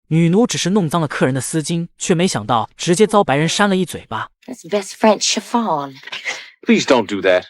女奴只是弄脏了客人的丝巾，却没想到直接遭白人扇了一嘴巴。That's the best French chiffon. Please don't do that.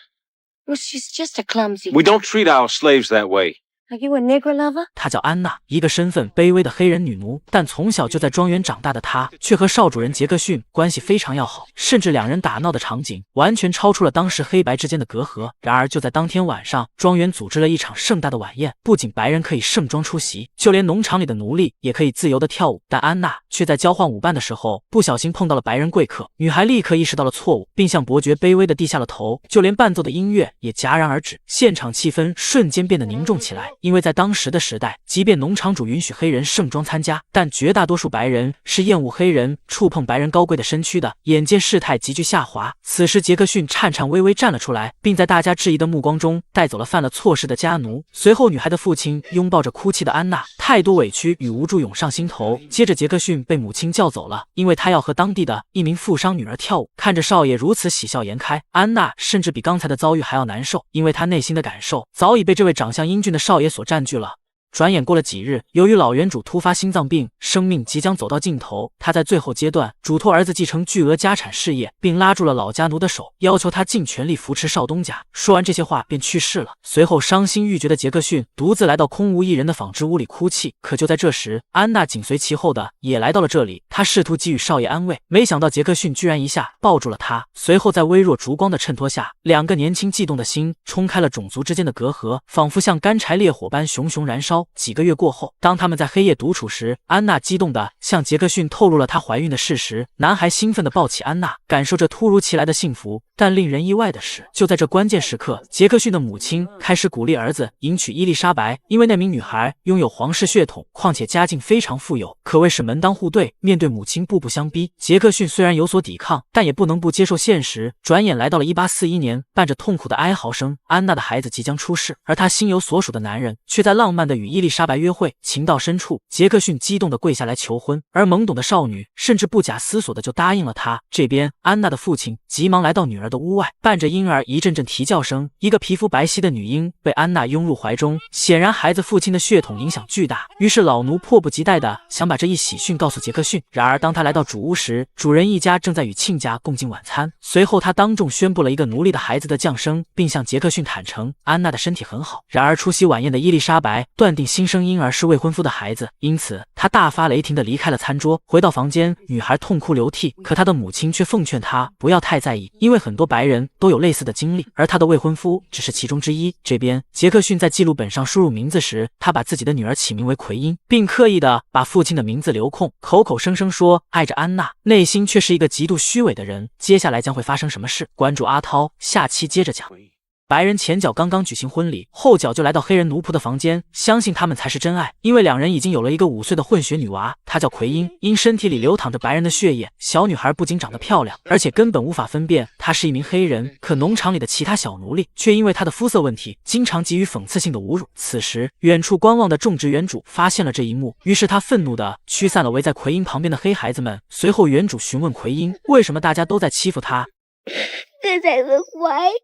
Well, she's just a clumsy. We don't treat our slaves that way. Are you a nigger lover? 她叫安娜，一个身份卑微的黑人女奴，但从小就在庄园长大的她，却和少主人杰克逊关系非常要好，甚至两人打闹的场景完全超出了当时黑白之间的隔阂。然而就在当天晚上，庄园组织了一场盛大的晚宴，不仅白人可以盛装出席，就连农场里的奴隶也可以自由的跳舞。但安娜却在交换舞伴的时候不小心碰到了白人贵客，女孩立刻意识到了错误，并向伯爵卑微的低下了头，就连伴奏的音乐也戛然而止，现场气氛瞬间变得凝重起来。因为在当时的时代，即便农场主允许黑人盛装参加，但绝大多数白人是厌恶黑人触碰白人高贵的身躯的。眼见事态急剧下滑，此时杰克逊颤颤巍巍站了出来，并在大家质疑的目光中带走了犯了错事的家奴。随后女孩的父亲拥抱着哭泣的安娜，太多委屈与无助涌上心头。接着杰克逊被母亲叫走了，因为他要和当地的一名富商女儿跳舞。看着少爷如此喜笑颜开，安娜甚至比刚才的遭遇还要难受，因为她内心的感受早已被这位长相英俊的少爷所占据了。转眼过了几日，由于老原主突发心脏病，生命即将走到尽头，他在最后阶段嘱托儿子继承巨额家产事业，并拉住了老家奴的手，要求他尽全力扶持少东家。说完这些话便去世了。随后伤心欲绝的杰克逊独自来到空无一人的纺织屋里哭泣。可就在这时，安娜紧随其后的也来到了这里，她试图给予少爷安慰，没想到杰克逊居然一下抱住了她。随后在微弱烛光的衬托下，两个年轻悸动的心冲开了种族之间的隔阂，仿佛像干柴烈火般熊熊燃烧。几个月过后，当他们在黑夜独处时，安娜激动地向杰克逊透露了她怀孕的事实。男孩兴奋地抱起安娜，感受着突如其来的幸福。但令人意外的是，就在这关键时刻，杰克逊的母亲开始鼓励儿子迎娶伊丽莎白，因为那名女孩拥有皇室血统，况且家境非常富有，可谓是门当户对。面对母亲步步相逼，杰克逊虽然有所抵抗，但也不能不接受现实。转眼来到了1841年，伴着痛苦的哀嚎声，安娜的孩子即将出世，而她心有所属的男人却在浪漫的与伊丽莎白约会。情到深处，杰克逊激动地跪下来求婚，而懵懂的少女甚至不假思索地就答应了他。这边安娜的父亲急忙来到女儿的屋外，伴着婴儿一阵阵啼叫声，一个皮肤白皙的女婴被安娜拥入怀中。显然孩子父亲的血统影响巨大，于是老奴迫不及待地想把这一喜讯告诉杰克逊。然而当他来到主屋时，主人一家正在与亲家共进晚餐。随后他当众宣布了一个奴隶的孩子的降生，并向杰克逊坦诚安娜的身体很好。然而出席晚宴的伊丽莎白断定新生婴儿是未婚夫的孩子，因此他大发雷霆地离开了餐桌。回到房间，女孩痛哭流涕，可她的母亲却奉劝她不要太在意，因为很多白人都有类似的经历，而她的未婚夫只是其中之一。这边杰克逊在记录本上输入名字时，他把自己的女儿起名为奎因，并刻意地把父亲的名字留空，口口声声说爱着安娜，内心却是一个极度虚伪的人。接下来将会发生什么事？关注阿涛，下期接着讲。白人前脚刚刚举行婚礼，后脚就来到黑人奴仆的房间，相信他们才是真爱，因为两人已经有了一个5岁的混血女娃，她叫奎因，因身体里流淌着白人的血液，小女孩不仅长得漂亮，而且根本无法分辨她是一名黑人。可农场里的其他小奴隶却因为她的肤色问题，经常给予讽刺性的侮辱。此时，远处观望的种植园主发现了这一幕，于是他愤怒地驱散了围在奎因旁边的黑孩子们。随后，园主询问奎因，为什么大家都在欺负她？Cause I look white.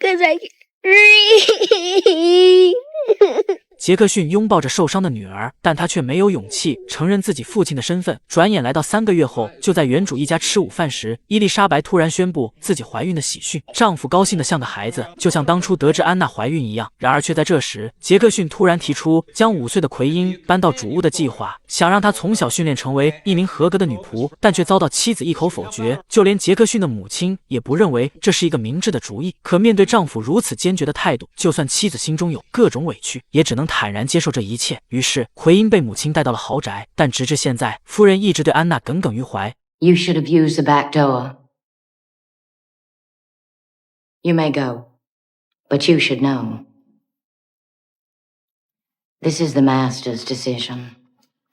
Cause I杰克逊拥抱着受伤的女儿，但他却没有勇气承认自己父亲的身份。转眼来到3个月后，就在原主一家吃午饭时，伊丽莎白突然宣布自己怀孕的喜讯，丈夫高兴得像个孩子，就像当初得知安娜怀孕一样。然而却在这时，杰克逊突然提出将5岁的奎因搬到主屋的计划，想让她从小训练成为一名合格的女仆，但却遭到妻子一口否决。就连杰克逊的母亲也不认为这是一个明智的主意。可面对丈夫如此坚决的态度，就算妻子心中有各种委屈，也只能坦然接受这一切。于是奎因被母亲带到了豪宅，但直至现在，夫人一直对安娜耿耿于怀。You should have used the back door. You may go, but you should know. This is the master's decision.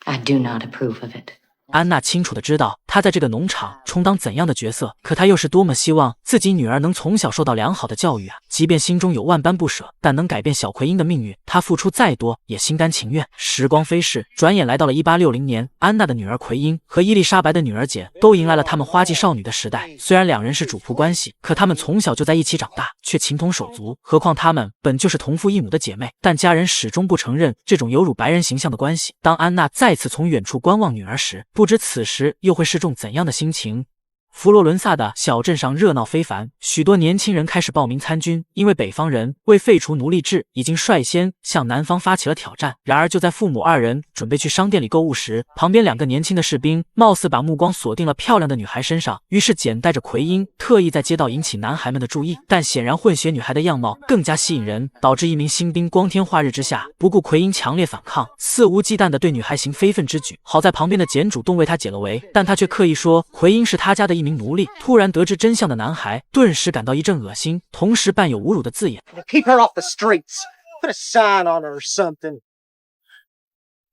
I do not approve of it. 安娜清楚的知道她在这个农场充当怎样的角色，可她又是多么希望自己女儿能从小受到良好的教育啊！即便心中有万般不舍，但能改变小奎因的命运，她付出再多也心甘情愿。时光飞逝，转眼来到了1860年，安娜的女儿奎因和伊丽莎白的女儿简都迎来了她们花季少女的时代。虽然两人是主仆关系，可她们从小就在一起长大，却情同手足。何况她们本就是同父异母的姐妹，但家人始终不承认这种有辱白人形象的关系。当安娜再次从远处观望女儿时，不知此时又会是种怎样的心情。佛罗伦萨的小镇上热闹非凡，许多年轻人开始报名参军，因为北方人为废除奴隶制已经率先向南方发起了挑战。然而就在父母二人准备去商店里购物时，旁边两个年轻的士兵貌似把目光锁定了漂亮的女孩身上，于是简带着奎因特意在街道引起男孩们的注意，但显然混血女孩的样貌更加吸引人，导致一名新兵光天化日之下不顾奎因强烈反抗，肆无忌惮地对女孩行非分之举。好在旁边的简主动为他解了围，但他却刻意说奎因是他家的一名奴隶。突然得知真相的男孩顿时感到一阵恶心，同时伴有侮辱的字眼。Keep her off the streets. Put a sign on her or something.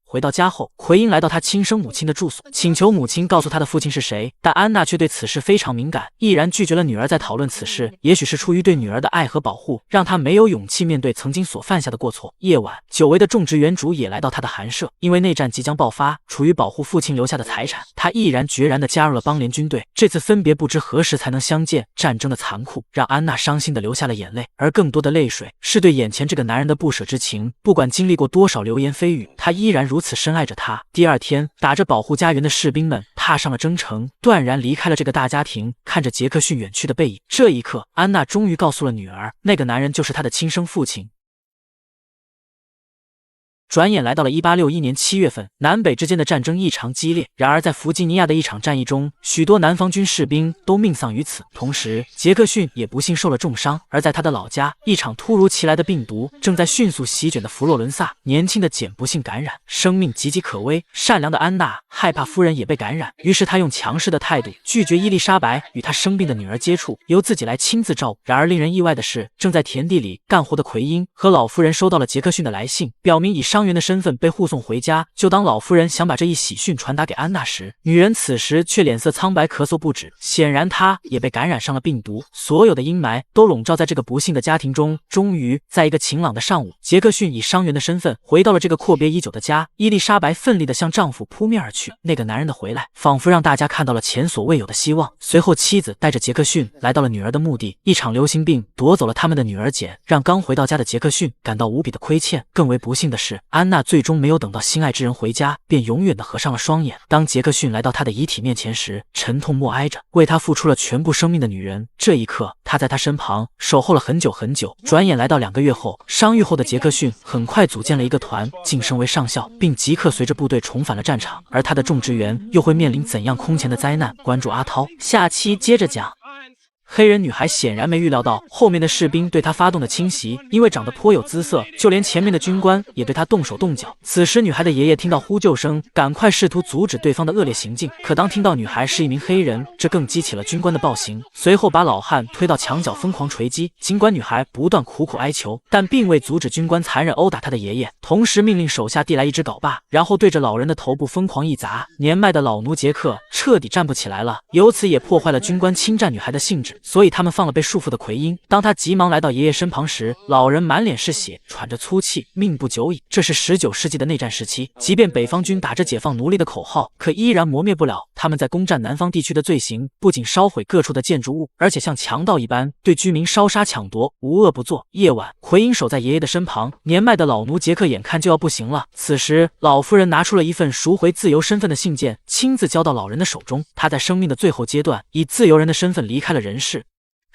回到家后，奎因来到他亲生母亲的住所，请求母亲告诉他的父亲是谁，但安娜却对此事非常敏感，毅然拒绝了女儿在讨论此事。也许是出于对女儿的爱和保护，让她没有勇气面对曾经所犯下的过错。夜晚，久违的种植园主也来到他的寒舍，因为内战即将爆发，处于保护父亲留下的财产，他毅然决然地加入了邦联军队。这次分别不知何时才能相见，战争的残酷让安娜伤心地流下了眼泪，而更多的泪水是对眼前这个男人的不舍之情。不管经历过多少流言蜚语，他依然如此深爱着她。第二天，打着保护家园的士兵们踏上了征程，断然离开了这个大家庭。看着杰克逊远去的背影，这一刻，安娜终于告诉了女儿，那个男人就是她的亲生父亲。转眼来到了1861年7月份，南北之间的战争异常激烈。然而在弗吉尼亚的一场战役中，许多南方军士兵都命丧于此，同时杰克逊也不幸受了重伤。而在他的老家，一场突如其来的病毒正在迅速席卷的佛罗伦萨，年轻的简不幸感染，生命岌岌可危。善良的安娜害怕夫人也被感染，于是她用强势的态度拒绝伊丽莎白与她生病的女儿接触，由自己来亲自照顾。然而令人意外的是，正在田地里干活的奎因和老夫人收到了杰克逊的来信，表明以伤员的身份被护送回家。就当老夫人想把这一喜讯传达给安娜时，女人此时却脸色苍白，咳嗽不止，显然她也被感染上了病毒。所有的阴霾都笼罩在这个不幸的家庭中。终于在一个晴朗的上午，杰克逊以伤员的身份回到了这个阔别已久的家。伊丽莎白奋力地向丈夫扑面而去，那个男人的回来仿佛让大家看到了前所未有的希望。随后妻子带着杰克逊来到了女儿的墓地，一场流行病夺走了他们的女儿简，让刚回到家的杰克逊感到无比的亏欠。更为不幸的是，安娜最终没有等到心爱之人回家，便永远地合上了双眼。当杰克逊来到他的遗体面前时，沉痛默哀着为他付出了全部生命的女人。这一刻，他在他身旁守候了很久很久。转眼来到2个月后，伤愈后的杰克逊很快组建了一个团，晋升为上校，并即刻随着部队重返了战场。而他的种植园又会面临怎样空前的灾难？关注阿涛，下期接着讲。黑人女孩显然没预料到后面的士兵对她发动的侵袭，因为长得颇有姿色，就连前面的军官也对她动手动脚。此时女孩的爷爷听到呼救声，赶快试图阻止对方的恶劣行径，可当听到女孩是一名黑人，这更激起了军官的暴行，随后把老汉推到墙角疯狂锤击。尽管女孩不断苦苦哀求，但并未阻止军官残忍殴打她的爷爷，同时命令手下递来一只镐把，然后对着老人的头部疯狂一砸。年迈的老奴杰克彻底站不起来了，由此也破坏了军官侵占女孩的兴致，所以他们放了被束缚的奎因。当他急忙来到爷爷身旁时，老人满脸是血，喘着粗气，命不久矣。这是19世纪的内战时期，即便北方军打着解放奴隶的口号，可依然磨灭不了他们在攻占南方地区的罪行。不仅烧毁各处的建筑物，而且像强盗一般对居民烧杀抢夺，无恶不作。夜晚，奎因守在爷爷的身旁，年迈的老奴杰克眼看就要不行了。此时，老夫人拿出了一份赎回自由身份的信件，亲自交到老人的手中。他在生命的最后阶段，以自由人的身份离开了人世。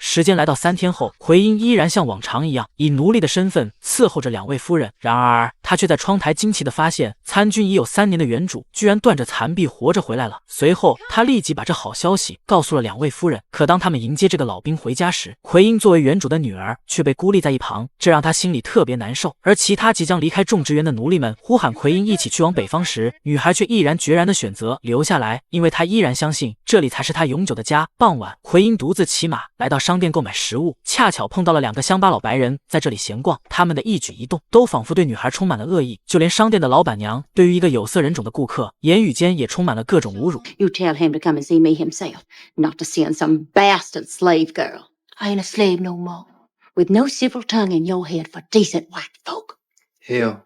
时间来到3天后，奎因依然像往常一样以奴隶的身份伺候着2位夫人。然而他却在窗台惊奇地发现，参军已有3年的原主居然断着残臂活着回来了。随后他立即把这好消息告诉了2位夫人。可当他们迎接这个老兵回家时，奎因作为原主的女儿却被孤立在一旁，这让他心里特别难受。而其他即将离开种植园的奴隶们呼喊奎因一起去往北方时，女孩却毅然决然地选择留下来，因为她依然相信这里才是他永久的家。傍晚，奎因独自骑马来到商店购买食物，恰巧碰到了2个乡巴佬白人在这里闲逛，他们的一举一动都仿佛对女孩充满了恶意，就连商店的老板娘对于一个有色人种的顾客，言语间也充满了各种侮辱。 You tell him to come and see me himself, not to send some bastard slave girl. I ain't a slave no more, with no civil tongue in your head for decent white folk. Hell,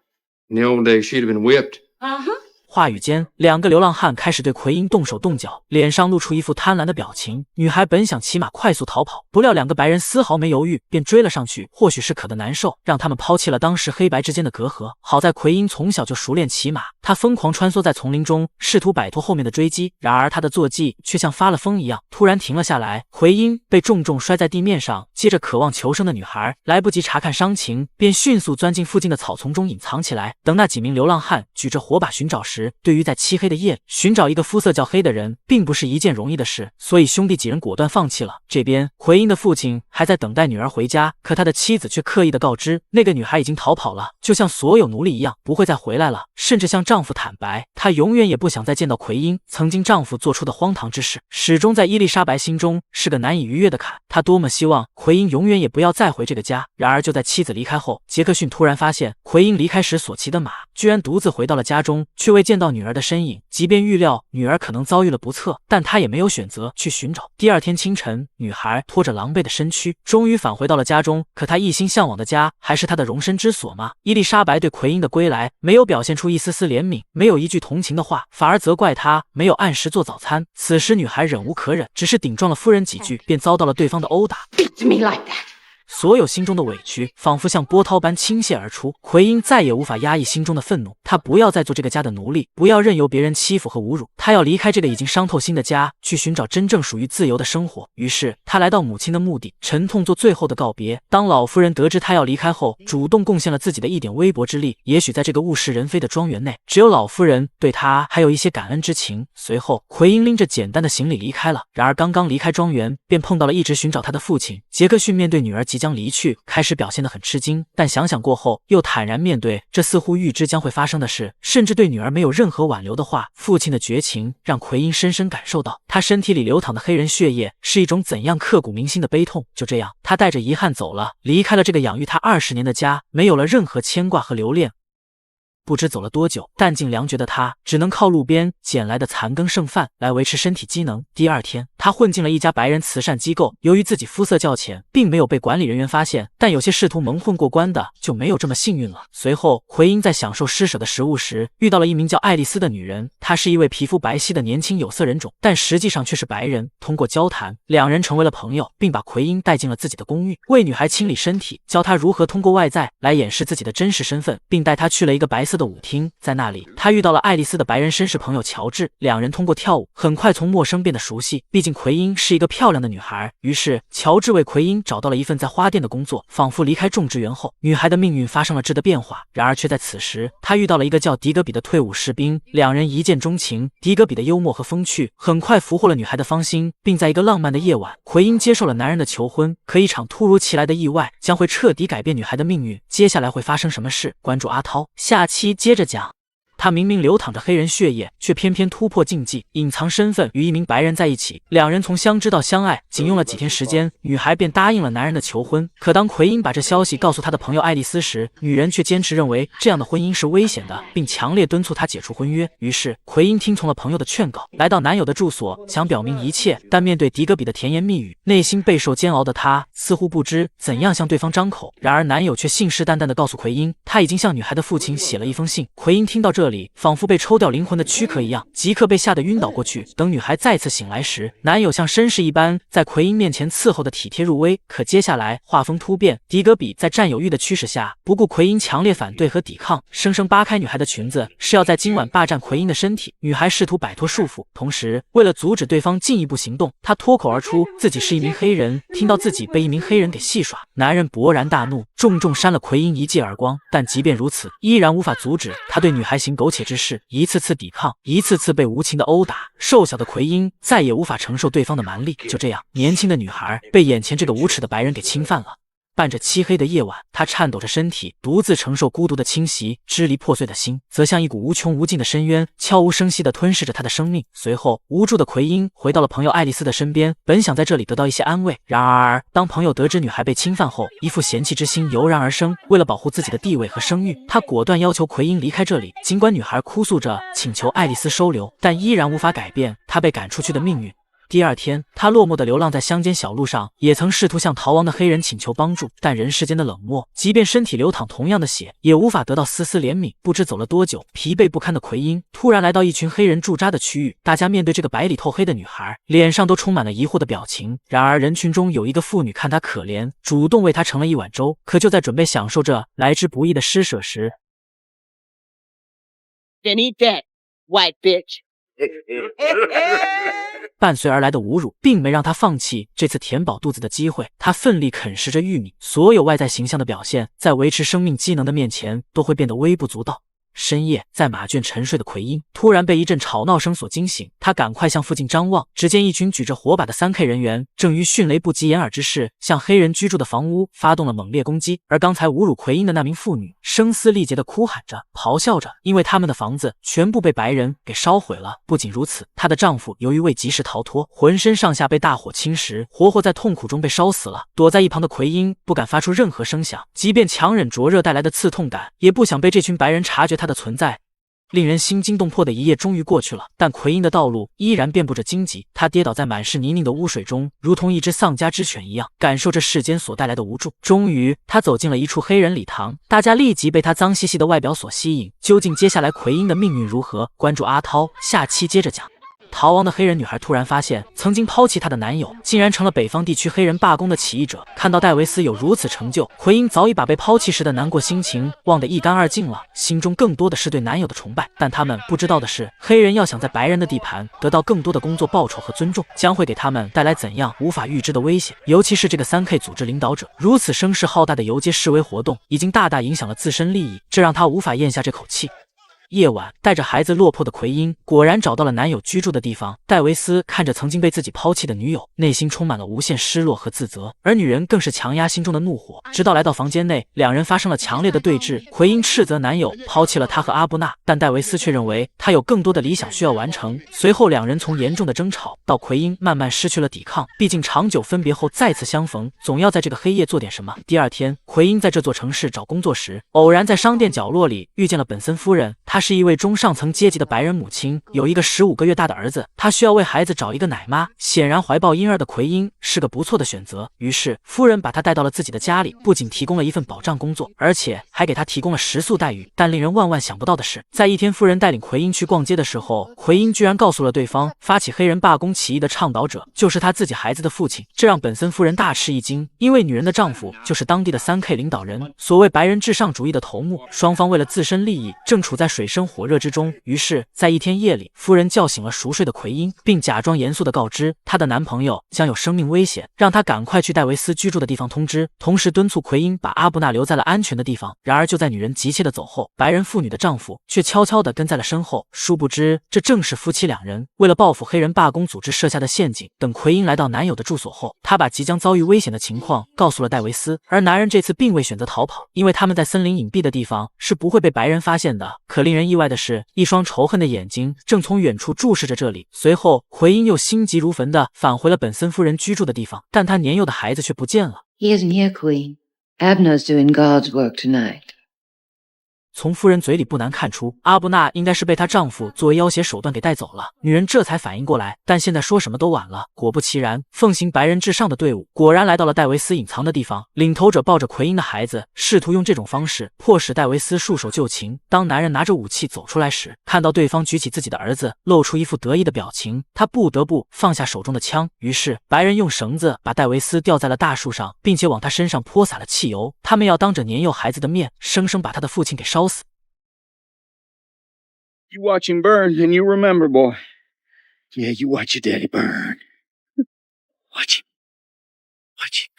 in the old days she'd have been whipped. Uh-huh. 话语间，2个流浪汉开始对奎因动手动脚，脸上露出一副贪婪的表情。女孩本想骑马快速逃跑，不料2个白人丝毫没犹豫，便追了上去。或许是渴得难受，让他们抛弃了当时黑白之间的隔阂。好在奎因从小就熟练骑马，他疯狂穿梭在丛林中，试图摆脱后面的追击。然而他的坐骑却像发了疯一样，突然停了下来。奎因被重重摔在地面上，接着渴望求生的女孩来不及查看伤情，便迅速钻进附近的草丛中隐藏起来。等那几名流浪汉举着火把寻找时，对于在漆黑的夜里寻找一个肤色较黑的人，并不是一件容易的事，所以兄弟几人果断放弃了。这边奎因的父亲还在等待女儿回家，可他的妻子却刻意的告知那个女孩已经逃跑了，就像所有奴隶一样不会再回来了，甚至向丈夫坦白，她永远也不想再见到奎因。曾经丈夫做出的荒唐之事，始终在伊丽莎白心中是个难以逾越的坎。她多么希望奎因永远也不要再回这个家。然而就在妻子离开后，杰克逊突然发现奎因离开时所骑的马居然独自回到了家中，却未见到女儿的身影。即便预料女儿可能遭遇了不测，但他也没有选择去寻找。第二天清晨，女孩拖着狼狈的身躯终于返回到了家中，可她一心向往的家还是她的容身之所吗？伊丽莎白对奎因的归来没有表现出一丝丝怜悯，没有一句同情的话，反而责怪他没有按时做早餐。此时女孩忍无可忍，只是顶撞了夫人几句，便遭到了对方的殴打。 Beat me like that. 所有心中的委屈仿佛像波涛般倾泻而出，奎因再也无法压抑心中的愤怒，他不要再做这个家的奴隶，不要任由别人欺负和侮辱，他要离开这个已经伤透心的家，去寻找真正属于自由的生活。于是他来到母亲的墓地，沉痛做最后的告别。当老夫人得知他要离开后，主动贡献了自己的一点微薄之力，也许在这个物是人非的庄园内，只有老夫人对他还有一些感恩之情。随后奎因拎着简单的行李离开了，然而刚刚离开庄园，便碰到了一直寻找他的父亲杰克逊。面对女儿即将离去，开始表现得很吃惊，但想想过后又坦然面对这似乎预知将会发生的事，甚至对女儿没有任何挽留的话。父亲的绝情让奎因深深感受到他身体里流淌的黑人血液是一种怎样刻骨铭心的悲痛。就这样，他带着遗憾走了，离开了这个养育他20年的家，没有了任何牵挂和留恋。不知走了多久，弹尽粮绝的他只能靠路边捡来的残羹剩饭来维持身体机能。第二天，他混进了一家白人慈善机构，由于自己肤色较浅，并没有被管理人员发现，但有些试图蒙混过关的就没有这么幸运了。随后，奎因在享受施舍的食物时，遇到了一名叫爱丽丝的女人，她是一位皮肤白皙的年轻有色人种，但实际上却是白人。通过交谈，两人成为了朋友，并把奎因带进了自己的公寓，为女孩清理身体，教她如何通过外在来掩饰自己的真实身份，并带她去了一个白色的舞厅。在那里，他遇到了爱丽丝的白人绅士朋友乔治，两人通过跳舞很快从陌生变得熟悉，毕竟奎因是一个漂亮的女孩。于是乔治为奎因找到了一份在花店的工作，仿佛离开种植园后，女孩的命运发生了质的变化。然而却在此时，他遇到了一个叫迪格比的退伍士兵，两人一见钟情。迪格比的幽默和风趣很快俘获了女孩的芳心，并在一个浪漫的夜晚，奎因接受了男人的求婚。可一场突如其来的意外将会彻底改变女孩的命运，接下来会发生什么事？关注阿涛，下期接着讲。他明明流淌着黑人血液，却偏偏突破禁忌，隐藏身份与一名白人在一起。两人从相知到相爱，仅用了几天时间，女孩便答应了男人的求婚。可当奎因把这消息告诉他的朋友爱丽丝时，女人却坚持认为这样的婚姻是危险的，并强烈敦促他解除婚约。于是奎因听从了朋友的劝告，来到男友的住所，想表明一切，但面对迪格比的甜言蜜语，内心备受煎熬的他似乎不知怎样向对方张口。然而男友却信誓旦旦地告诉奎因，他已经向女孩的父亲写了一封信。奎因听到这里，仿佛被抽掉灵魂的躯壳一样，即刻被吓得晕倒过去。等女孩再次醒来时，男友像绅士一般在奎因面前伺候的体贴入微。可接下来画风突变，迪格比在占有欲的驱使下，不顾奎因强烈反对和抵抗，生生扒开女孩的裙子，是要在今晚霸占奎因的身体。女孩试图摆脱束缚，同时为了阻止对方进一步行动，她脱口而出自己是一名黑人。听到自己被一名黑人给戏耍，男人勃然大怒，重重扇了奎因一记耳光。但即便如此，依然无法阻止他对女孩行苟且之事，一次次抵抗，一次次被无情的殴打。瘦小的奎因再也无法承受对方的蛮力。就这样，年轻的女孩被眼前这个无耻的白人给侵犯了。伴着漆黑的夜晚，他颤抖着身体，独自承受孤独的侵袭，支离破碎的心则像一股无穷无尽的深渊，悄无声息地吞噬着他的生命。随后，无助的奎因回到了朋友爱丽丝的身边，本想在这里得到一些安慰，然而当朋友得知女孩被侵犯后，一副嫌弃之心油然而生。为了保护自己的地位和声誉，他果断要求奎因离开这里。尽管女孩哭诉着请求爱丽丝收留，但依然无法改变她被赶出去的命运。第二天，他落寞地流浪在乡间小路上，也曾试图向逃亡的黑人请求帮助，但人世间的冷漠，即便身体流淌同样的血，也无法得到丝丝怜悯。不知走了多久，疲惫不堪的奎因突然来到一群黑人驻扎的区域，大家面对这个白里透黑的女孩，脸上都充满了疑惑的表情。然而人群中有一个妇女看他可怜，主动为他盛了一碗粥。可就在准备享受这来之不易的施舍时， Then eat that, white bitch. 伴随而来的侮辱并没让他放弃这次填饱肚子的机会，他奋力啃食着玉米，所有外在形象的表现在维持生命机能的面前都会变得微不足道。深夜，在马圈沉睡的奎因突然被一阵吵闹声所惊醒，他赶快向附近张望，只见一群举着火把的3K 人员正于迅雷不及掩耳之势向黑人居住的房屋发动了猛烈攻击。而刚才侮辱奎因的那名妇女声嘶力竭地哭喊着，咆哮着，因为他们的房子全部被白人给烧毁了。不仅如此，她的丈夫由于未及时逃脱，浑身上下被大火侵蚀，活活在痛苦中被烧死了。躲在一旁的奎因不敢发出任何声响，即便强忍灼热带来的刺痛感，也不想被这群白人察觉他的存在。令人心惊动魄的一夜终于过去了，但奎因的道路依然遍布着荆棘，他跌倒在满是泥泞的污水中，如同一只丧家之犬一样，感受着世间所带来的无助。终于，他走进了一处黑人礼堂，大家立即被他脏兮兮的外表所吸引。究竟接下来奎因的命运如何？关注阿涛，下期接着讲。逃亡的黑人女孩突然发现，曾经抛弃她的男友竟然成了北方地区黑人罢工的起义者。看到戴维斯有如此成就，奎因早已把被抛弃时的难过心情忘得一干二净了，心中更多的是对男友的崇拜。但他们不知道的是，黑人要想在白人的地盘得到更多的工作报酬和尊重，将会给他们带来怎样无法预知的危险。尤其是这个3K 组织领导者如此声势浩大的游街示威活动，已经大大影响了自身利益，这让他无法咽下这口气。夜晚，带着孩子落魄的奎因果然找到了男友居住的地方。戴维斯看着曾经被自己抛弃的女友，内心充满了无限失落和自责，而女人更是强压心中的怒火。直到来到房间内，两人发生了强烈的对峙。奎因斥责男友抛弃了他和阿布纳，但戴维斯却认为他有更多的理想需要完成。随后，两人从严重的争吵到奎因慢慢失去了抵抗，毕竟长久分别后再次相逢，总要在这个黑夜做点什么。第二天，奎因在这座城市找工作时，偶然在商店角落里遇见了本森夫人。她是一位中上层阶级的白人母亲，有一个15个月大的儿子，她需要为孩子找一个奶妈。显然怀抱婴儿的奎因是个不错的选择，于是夫人把他带到了自己的家里，不仅提供了一份保障工作，而且还给他提供了食宿待遇。但令人万万想不到的是，在一天夫人带领奎因去逛街的时候，奎因居然告诉了对方，发起黑人罢工起义的倡导者就是他自己孩子的父亲。这让本森夫人大吃一惊，因为女人的丈夫就是当地的3K 领导人，所谓白人至上主义的头目。双方为了自身利益正处在水深火热之中。于是在一天夜里，夫人叫醒了熟睡的奎因，并假装严肃地告知她的男朋友将有生命危险，让她赶快去戴维斯居住的地方通知，同时敦促奎因把阿布纳留在了安全的地方。然而就在女人急切地走后，白人妇女的丈夫却悄悄地跟在了身后，殊不知这正是夫妻两人为了报复黑人罢工组织设下的陷阱。等奎因来到男友的住所后，她把即将遭遇危险的情况告诉了戴维斯，而男人这次并未选择逃跑，因为他们在森林隐蔽的地方是不会被白人发现的。可令人意外的是，一双仇恨的眼睛正从远处注视着这里。随后，奎因又心急如焚地返回了本森夫人居住的地方，但他年幼的孩子却不见了。 He isn't here, Queen. Abner's doing God's work tonight. 从夫人嘴里不难看出，阿布纳应该是被她丈夫作为要挟手段给带走了。女人这才反应过来，但现在说什么都晚了。果不其然，奉行白人至上的队伍果然来到了戴维斯隐藏的地方。领头者抱着奎因的孩子，试图用这种方式迫使戴维斯束手就擒。当男人拿着武器走出来时，看到对方举起自己的儿子，露出一副得意的表情，他不得不放下手中的枪。于是，白人用绳子把戴维斯吊在了大树上，并且往他身上泼洒了汽油。他们要当着年幼孩子的面，生生把他的父亲给烧死。 You watch him burn, and you remember, boy. Yeah, you watch your daddy burn. Watch him. Watch him.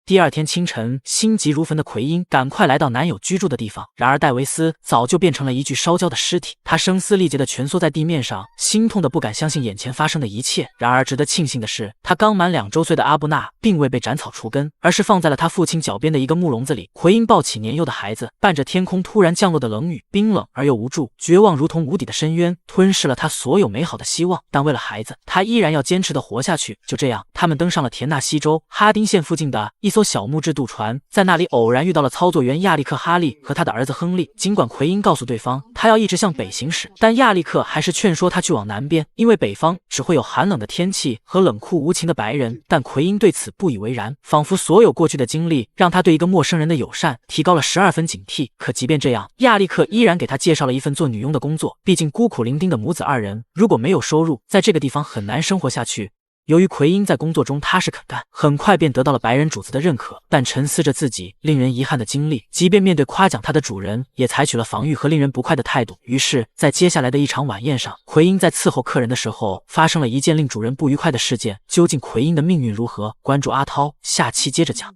第二天清晨，心急如焚的奎因赶快来到男友居住的地方，然而戴维斯早就变成了一具烧焦的尸体。他声嘶力竭地蜷缩在地面上，心痛得不敢相信眼前发生的一切。然而值得庆幸的是，他刚满2周岁的阿布纳并未被斩草除根，而是放在了他父亲脚边的一个木笼子里。奎因抱起年幼的孩子，伴着天空突然降落的冷雨，冰冷而又无助，绝望如同无底的深渊，吞噬了他所有美好的希望。但为了孩子，他依然要坚持地活下去。就这样，他们登上了田纳西州哈丁县附近的一艘小木质渡船，在那里偶然遇到了操作员亚历克·哈利和他的儿子亨利。尽管奎因告诉对方他要一直向北行驶，但亚历克还是劝说他去往南边，因为北方只会有寒冷的天气和冷酷无情的白人。但奎因对此不以为然，仿佛所有过去的经历让他对一个陌生人的友善提高了12分警惕。可即便这样，亚历克依然给他介绍了一份做女佣的工作。毕竟孤苦伶仃的母子2人，如果没有收入，在这个地方很难生活下去。由于奎因在工作中踏实肯干，很快便得到了白人主子的认可，但沉思着自己令人遗憾的经历，即便面对夸奖他的主人，也采取了防御和令人不快的态度。于是，在接下来的一场晚宴上，奎因在伺候客人的时候，发生了一件令主人不愉快的事件。究竟奎因的命运如何？关注阿涛，下期接着讲。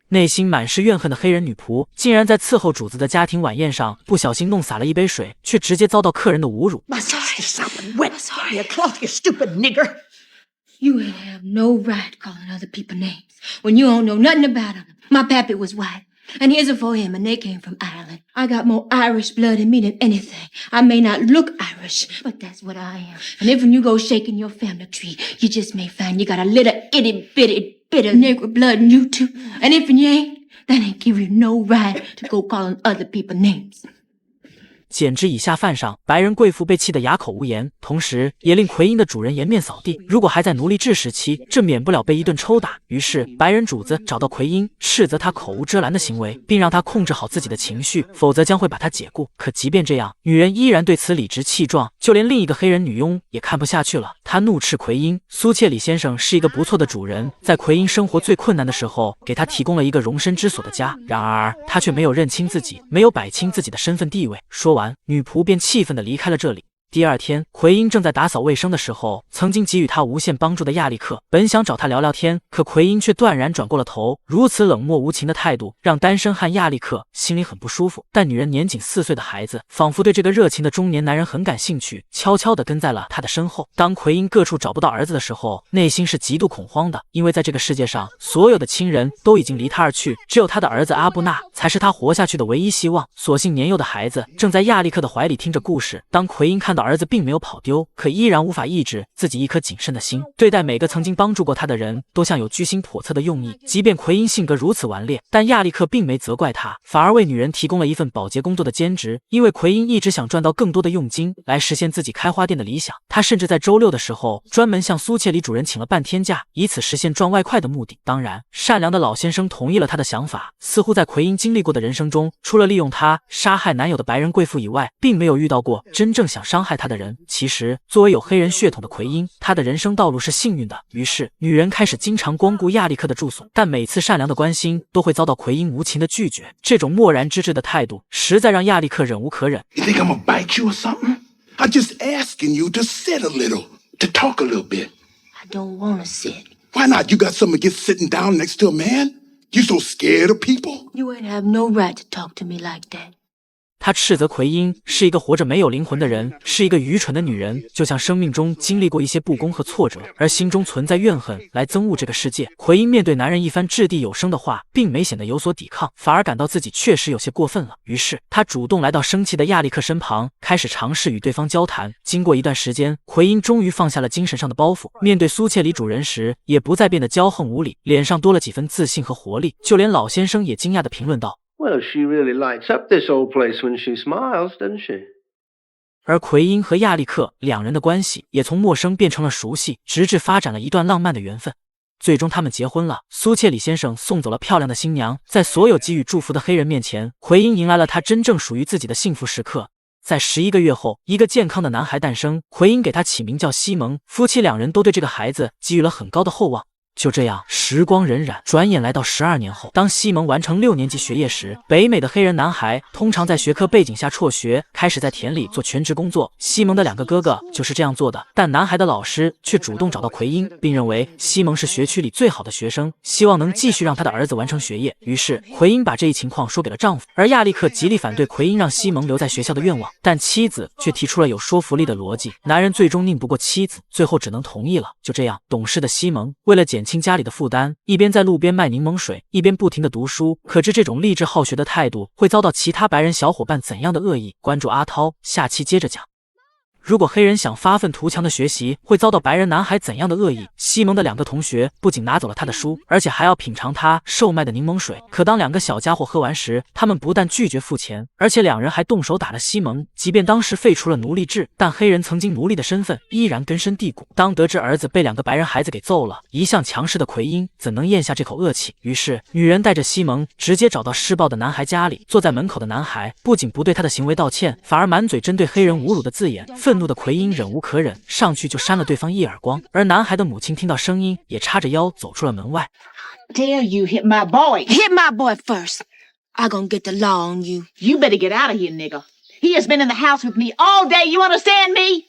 内心满是怨恨的黑人女仆，竟然在伺候主子的家庭晚宴上不小心弄洒了一杯水，却直接遭到客人的侮辱。Sorry, a cloth, you stupid nigger. You ain't have no right calling other people names when you don't know nothing about them. My pappy was white, and his are for him, and they came from Ireland. I got more Irish blood in me than anything. I may not look Irish, but that's what I am. And if when you go shaking your family tree, you just may find you got a little itty-bitty bit of Negro blood in you too. And if you ain't, that ain't give you no right to go calling other people names. 简直以下犯上，白人贵妇被气得哑口无言，同时也令奎因的主人颜面扫地。如果还在奴隶制时期，这免不了被一顿抽打。于是白人主子找到奎因，斥责他口无遮拦的行为，并让他控制好自己的情绪，否则将会把他解雇。可即便这样，女人依然对此理直气壮，就连另一个黑人女佣也看不下去了。她怒斥奎因，苏切里先生是一个不错的主人，在奎因生活最困难的时候，给他提供了一个容身之所的家。然而他却没有认清自己，没有摆清自己的身份地位。说完，女仆便气愤地离开了这里。第二天，奎因正在打扫卫生的时候，曾经给予他无限帮助的亚历克本想找他聊聊天，可奎因却断然转过了头。如此冷漠无情的态度让单身汉亚历克心里很不舒服。但女人年仅4岁的孩子仿佛对这个热情的中年男人很感兴趣，悄悄地跟在了他的身后。当奎因各处找不到儿子的时候，内心是极度恐慌的，因为在这个世界上，所有的亲人都已经离他而去，只有他的儿子阿布纳才是他活下去的唯一希望。所幸年幼的孩子正在亚历克的怀里听着故事。当奎因看到儿子并没有跑丢，可依然无法抑制自己一颗谨慎的心，对待每个曾经帮助过他的人都像有居心叵测的用意。即便奎因性格如此顽劣，但亚历克并没责怪他，反而为女人提供了一份保洁工作的兼职。因为奎因一直想赚到更多的佣金来实现自己开花店的理想，他甚至在周6的时候专门向苏切里主人请了半天假，以此实现赚外快的目的。当然，善良的老先生同意了他的想法。似乎在奎因经历过的人生中，除了利用他杀害男友的白人贵妇以外，并没有遇到过真正想伤害他的人。其实，作为有黑人血统的奎因，他的人生道路是幸运的。于是，女人开始经常光顾亚历克的住所，但每次善良的关心都会遭到奎因无情的拒绝。这种漠然之至的态度，实在让亚历克忍无可忍。You think I'm gonna bite you or something? I'm just asking you to sit a little, to talk a little bit. I don't want to sit. Why not? You got something against sitting down next to a man? You so scared of people? You ain't have no right to talk to me like that. 他斥责奎因是一个活着没有灵魂的人，是一个愚蠢的女人，就像生命中经历过一些不公和挫折，而心中存在怨恨来憎恶这个世界。奎因面对男人一番掷地有声的话，并没显得有所抵抗，反而感到自己确实有些过分了。于是他主动来到生气的亚历克身旁，开始尝试与对方交谈。经过一段时间，奎因终于放下了精神上的包袱，面对苏切里主人时，也不再变得骄横无礼，脸上多了几分自信和活力。就连老先生也惊讶地评论道Well, she really lights up this old place when she smiles, doesn't she? 而奎因和亚历克两人的关系也从陌生变成了熟悉，直至发展了一段浪漫的缘分。最终他们结婚了。苏切里先生送走了漂亮的新娘，在所有给予祝福的黑人面前，奎因迎来了他真正属于自己的幸福时刻。在11个月后，一个健康的男孩诞生，奎因给他起名叫西蒙。夫妻两人都对这个孩子给予了很高的厚望。就这样，时光荏苒，转眼来到12年后，当西蒙完成6年级学业时，北美的黑人男孩通常在学科背景下辍学，开始在田里做全职工作。西蒙的2个哥哥就是这样做的，但男孩的老师却主动找到奎因，并认为西蒙是学区里最好的学生，希望能继续让他的儿子完成学业。于是奎因把这一情况说给了丈夫，而亚历克极力反对奎因让西蒙留在学校的愿望，但妻子却提出了有说服力的逻辑。男人最终拧不过妻子，最后只能同意了。就这样，懂事的西蒙为了减轻家里的负担，一边在路边卖柠檬水，一边不停地读书。可知这种励志好学的态度会遭到其他白人小伙伴怎样的恶意？关注阿涛，下期接着讲。如果黑人想发愤图强的学习，会遭到白人男孩怎样的恶意？西蒙的2个同学不仅拿走了他的书，而且还要品尝他售卖的柠檬水。可当2个小家伙喝完时，他们不但拒绝付钱，而且2人还动手打了西蒙。即便当时废除了奴隶制，但黑人曾经奴隶的身份依然根深蒂固。当得知儿子被2个白人孩子给揍了，一向强势的奎因怎能咽下这口恶气？于是女人带着西蒙直接找到施暴的男孩家里。坐在门口的男孩不仅不对他的行为道歉，反而满嘴针对黑人侮辱的字眼。愤怒的奎因忍无可忍，上去就扇了对方一耳光。而男孩的母亲听到声音，也叉着腰走出了门外。Dare you hit my boy? Hit my boy first. I gonna get the law on you. You better get out of here, nigga. He has been in the house with me all day. You understand me?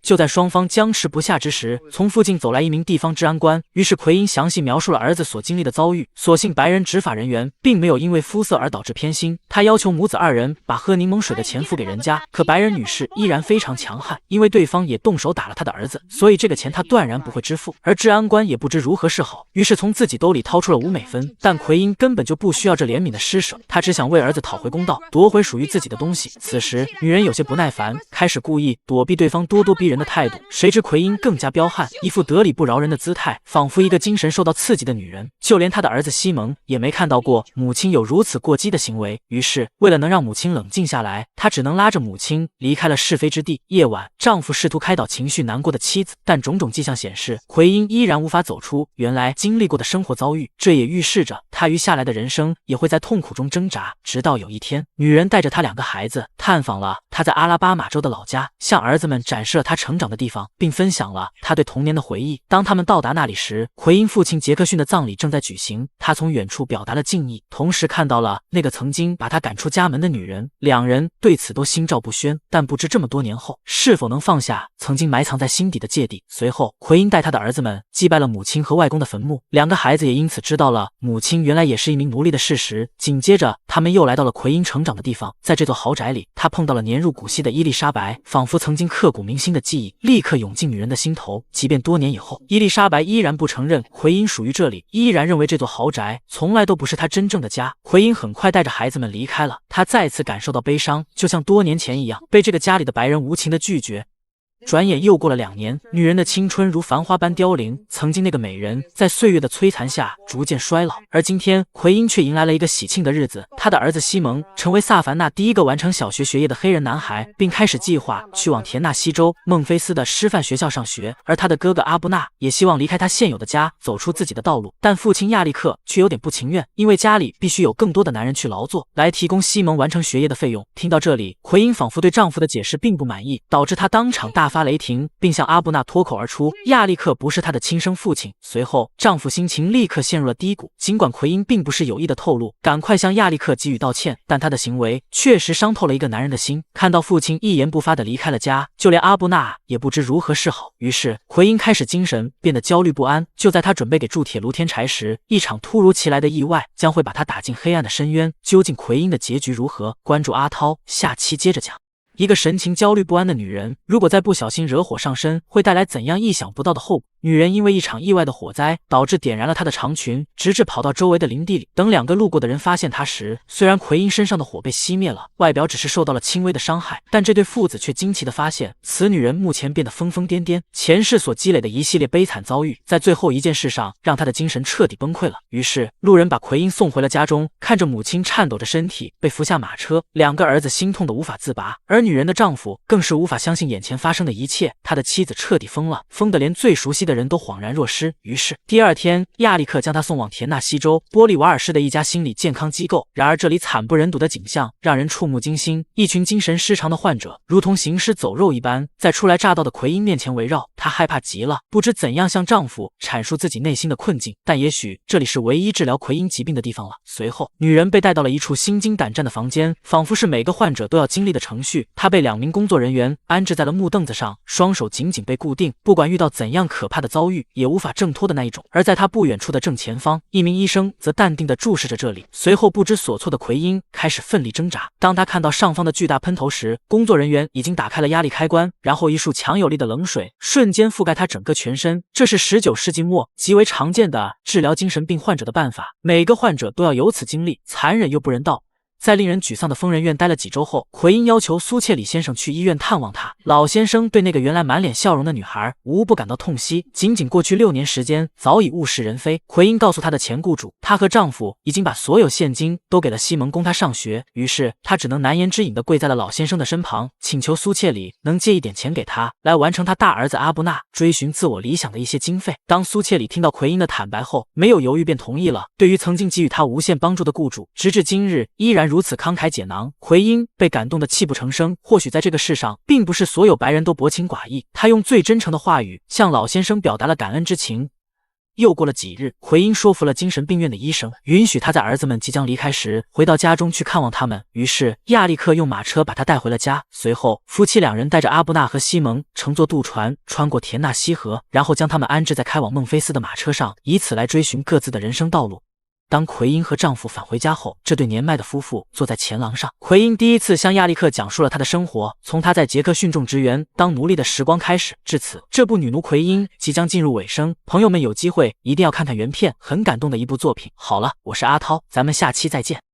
就在双方僵持不下之时，从附近走来一名地方治安官。于是奎因详细描述了儿子所经历的遭遇。所幸白人执法人员并没有因为肤色而导致偏心，他要求母子2人把喝柠檬水的钱付给人家。可白人女士依然非常强悍，因为对方也动手打了他的儿子，所以这个钱他断然不会支付。而治安官也不知如何是好，于是从自己兜里掏出了5美分。但奎因根本就不需要这怜悯的施舍，他只想为儿子讨回公道，夺回属于自己的东西。此时女人有些不耐烦，开始故意躲避对方咄咄逼人的态度。谁知奎因更加彪悍，一副得理不饶人的姿态，仿佛一个精神受到刺激的女人。就连他的儿子西蒙也没看到过母亲有如此过激的行为。于是为了能让母亲冷静下来，他只能拉着母亲离开了是非之地。夜晚，丈夫试图开导情绪难过的妻子，但种种迹象显示奎因依然无法走出原来经历过的生活遭遇。这也预示着他余下来的人生也会在痛苦中挣扎。直到有一天，女人带着他2个孩子探访了他在阿拉巴马州的老家，向儿子们展示了他成长的地方，并分享了他对童年的回忆。当他们到达那里时，奎因父亲杰克逊的葬礼正在举行。他从远处表达了敬意，同时看到了那个曾经把他赶出家门的女人。2人对此都心照不宣，但不知这么多年后是否能放下曾经埋藏在心底的芥蒂。随后，奎因带他的儿子们祭拜了母亲和外公的坟墓，2个孩子也因此知道了母亲原来也是一名奴隶的事实。紧接着，他们又来到了奎因成长的地方，在这座豪宅里，他碰到了年入古稀的伊丽莎白，仿佛曾经刻骨铭心的记忆立刻涌进女人的心头。即便多年以后，伊丽莎白依然不承认奎因属于这里，依然认为这座豪宅从来都不是他真正的家。奎因很快带着孩子们离开了，他再次感受到悲伤，就像多年前一样，被这个家里的白人无情的拒绝。转眼又过了2年，女人的青春如繁花般凋零，曾经那个美人在岁月的摧残下逐渐衰老。而今天，奎因却迎来了一个喜庆的日子，他的儿子西蒙成为萨凡纳第1个完成小学学业的黑人男孩，并开始计划去往田纳西州孟菲斯的师范学校上学。而他的哥哥阿布纳也希望离开他现有的家，走出自己的道路，但父亲亚历克却有点不情愿，因为家里必须有更多的男人去劳作，来提供西蒙完成学业的费用。听到这里，奎因仿佛对丈夫的解释并不满意，导致他当场大发雷霆，并向阿布纳脱口而出亚历克不是他的亲生父亲。随后，丈夫心情立刻陷入了低谷。尽管奎因并不是有意的透露赶快向亚历克给予道歉，但他的行为确实伤透了一个男人的心。看到父亲一言不发地离开了家，就连阿布纳也不知如何是好。于是奎因开始精神变得焦虑不安。就在他准备给铸铁炉添柴时，一场突如其来的意外将会把他打进黑暗的深渊。究竟奎因的结局如何？关注阿涛，下期接着讲。一个神情焦虑不安的女人，如果再不小心惹火上身，会带来怎样意想不到的后果？女人因为一场意外的火灾，导致点燃了她的长裙，直至跑到周围的林地里。等2个路过的人发现她时，虽然奎因身上的火被熄灭了，外表只是受到了轻微的伤害，但这对父子却惊奇地发现，此女人目前变得疯疯癫癫，前世所积累的一系列悲惨遭遇，在最后一件事上让她的精神彻底崩溃了。于是，路人把奎因送回了家中，看着母亲颤抖着身体被扶下马车，2个儿子心痛得无法自拔，而女人的丈夫更是无法相信眼前发生的一切。他的妻子彻底疯了，疯得连最熟悉的的人都恍然若失。于是第二天，亚历克将他送往田纳西州波利瓦尔市的一家心理健康机构。然而这里惨不忍睹的景象让人触目惊心，一群精神失常的患者如同行尸走肉一般，在初来乍到的奎因面前围绕。她害怕极了，不知怎样向丈夫阐述自己内心的困境，但也许这里是唯一治疗奎因疾病的地方了。随后，女人被带到了一处心惊胆战的房间，仿佛是每个患者都要经历的程序。她被2名工作人员安置在了木凳子上，双手紧紧被固定，不管遇到怎样可怕的遭遇，也无法挣脱的那一种。而在她不远处的正前方，一名医生则淡定地注视着这里。随后，不知所措的奎因开始奋力挣扎。当他看到上方的巨大喷头时，工作人员已经打开了压力开关，然后一束强有力的冷水瞬间覆盖他整个全身。这是19世纪末极为常见的治疗精神病患者的办法，每个患者都要有此经历，残忍又不人道。在令人沮丧的疯人院待了几周后，奎因要求苏切里先生去医院探望他。老先生对那个原来满脸笑容的女孩无不感到痛惜。仅仅过去6年时间，早已物是人非。奎因告诉她的前雇主，她和丈夫已经把所有现金都给了西蒙供他上学，于是她只能难言之隐地跪在了老先生的身旁，请求苏切里能借一点钱给她，来完成他大儿子阿布纳追寻自我理想的一些经费。当苏切里听到奎因的坦白后，没有犹豫便同意了。对于曾经给予他无限帮助的雇主，直至今日依然如此慷慨解囊，奎因被感动得泣不成声。或许在这个世上，并不是所有白人都薄情寡义，他用最真诚的话语向老先生表达了感恩之情。又过了几日，奎因说服了精神病院的医生，允许他在儿子们即将离开时回到家中去看望他们。于是亚历克用马车把他带回了家。随后夫妻2人带着阿布纳和西蒙乘坐渡船穿过田纳西河，然后将他们安置在开往孟菲斯的马车上，以此来追寻各自的人生道路。当奎因和丈夫返回家后，这对年迈的夫妇坐在前廊上。奎因第一次向亚历克讲述了他的生活，从他在杰克逊种植园当奴隶的时光开始。至此，这部《女奴奎因》即将进入尾声。朋友们有机会一定要看看原片，很感动的一部作品。好了，我是阿涛，咱们下期再见。